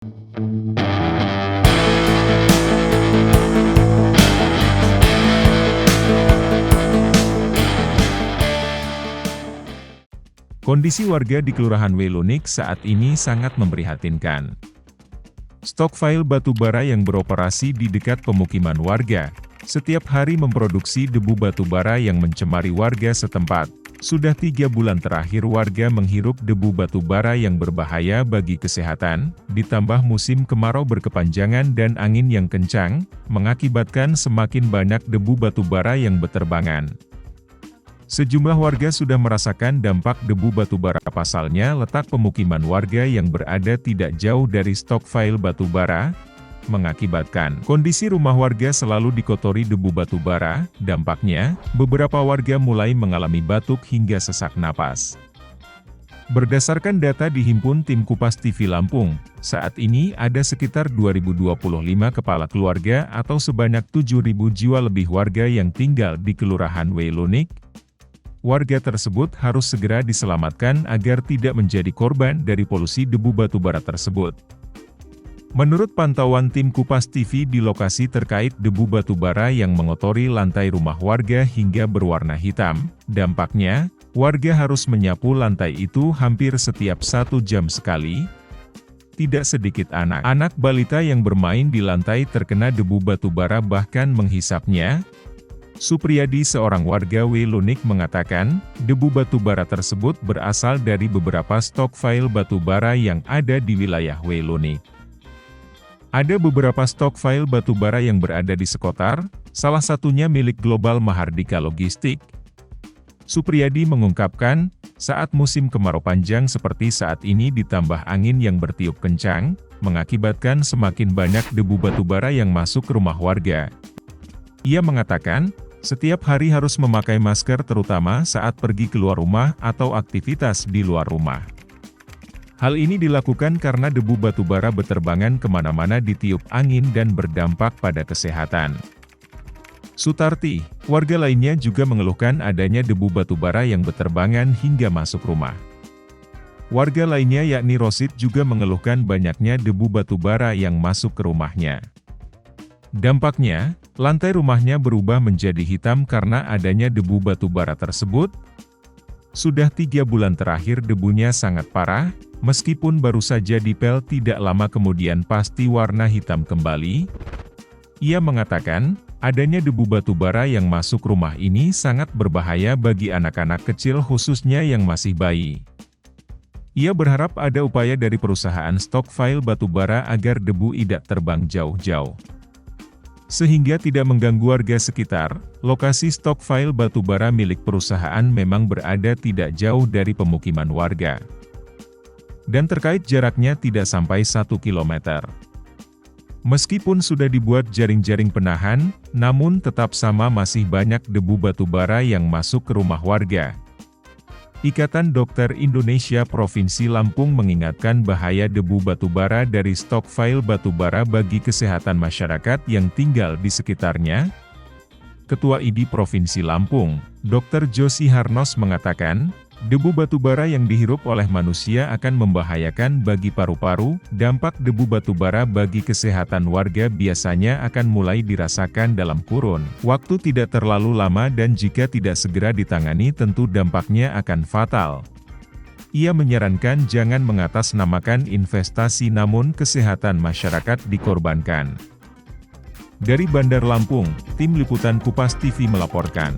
Kondisi warga di Kelurahan Welonik saat ini sangat memprihatinkan. Stokpile batu bara yang beroperasi di dekat pemukiman warga, setiap hari memproduksi debu batu bara yang mencemari warga setempat. Sudah 3 bulan terakhir warga menghirup debu batu bara yang berbahaya bagi kesehatan, ditambah musim kemarau berkepanjangan dan angin yang kencang, mengakibatkan semakin banyak debu batu bara yang berterbangan. Sejumlah warga sudah merasakan dampak debu batu bara, pasalnya letak pemukiman warga yang berada tidak jauh dari stokpile batu bara, mengakibatkan kondisi rumah warga selalu dikotori debu batu bara. Dampaknya, beberapa warga mulai mengalami batuk hingga sesak napas. Berdasarkan data dihimpun tim Kupas TV Lampung, saat ini ada sekitar 2025 kepala keluarga atau sebanyak 7.000 jiwa lebih warga yang tinggal di Kelurahan Welonik. Warga tersebut harus segera diselamatkan agar tidak menjadi korban dari polusi debu batu bara tersebut. Menurut pantauan tim Kupas TV di lokasi terkait debu batu bara yang mengotori lantai rumah warga hingga berwarna hitam, dampaknya, warga harus menyapu lantai itu hampir setiap 1 jam sekali. Tidak sedikit anak-anak balita yang bermain di lantai terkena debu batu bara bahkan menghisapnya. Supriyadi, seorang warga Welonik, mengatakan, debu batu bara tersebut berasal dari beberapa stokpile batu bara yang ada di wilayah Welonik. Ada beberapa stokpile batu bara yang berada di sekotar, salah satunya milik Global Mahardika Logistik. Supriyadi mengungkapkan, saat musim kemarau panjang seperti saat ini ditambah angin yang bertiup kencang, mengakibatkan semakin banyak debu batu bara yang masuk ke rumah warga. Ia mengatakan, setiap hari harus memakai masker terutama saat pergi keluar rumah atau aktivitas di luar rumah. Hal ini dilakukan karena debu batu bara berterbangan kemana-mana ditiup angin dan berdampak pada kesehatan. Sutarti, warga lainnya juga mengeluhkan adanya debu batu bara yang berterbangan hingga masuk rumah. Warga lainnya yakni Rosid juga mengeluhkan banyaknya debu batu bara yang masuk ke rumahnya. Dampaknya, lantai rumahnya berubah menjadi hitam karena adanya debu batu bara tersebut. Sudah 3 bulan terakhir debunya sangat parah, meskipun baru saja dipel tidak lama kemudian pasti warna hitam kembali. Ia mengatakan, adanya debu batu bara yang masuk rumah ini sangat berbahaya bagi anak-anak kecil khususnya yang masih bayi. Ia berharap ada upaya dari perusahaan stokpile batu bara agar debu tidak terbang jauh-jauh, sehingga tidak mengganggu warga sekitar. Lokasi stokpile batu bara milik perusahaan memang berada tidak jauh dari pemukiman warga. Dan terkait jaraknya tidak sampai 1 km. Meskipun sudah dibuat jaring-jaring penahan, namun tetap sama masih banyak debu batu bara yang masuk ke rumah warga. Ikatan Dokter Indonesia Provinsi Lampung mengingatkan bahaya debu batu bara dari stokpile batu bara bagi kesehatan masyarakat yang tinggal di sekitarnya. Ketua ID Provinsi Lampung, Dr. Josi Harnos mengatakan, debu batu bara yang dihirup oleh manusia akan membahayakan bagi paru-paru. Dampak debu batu bara bagi kesehatan warga biasanya akan mulai dirasakan dalam kurun waktu tidak terlalu lama dan jika tidak segera ditangani tentu dampaknya akan fatal. Ia menyarankan jangan mengatasnamakan investasi namun kesehatan masyarakat dikorbankan. Dari Bandar Lampung, Tim Liputan Kupas TV melaporkan.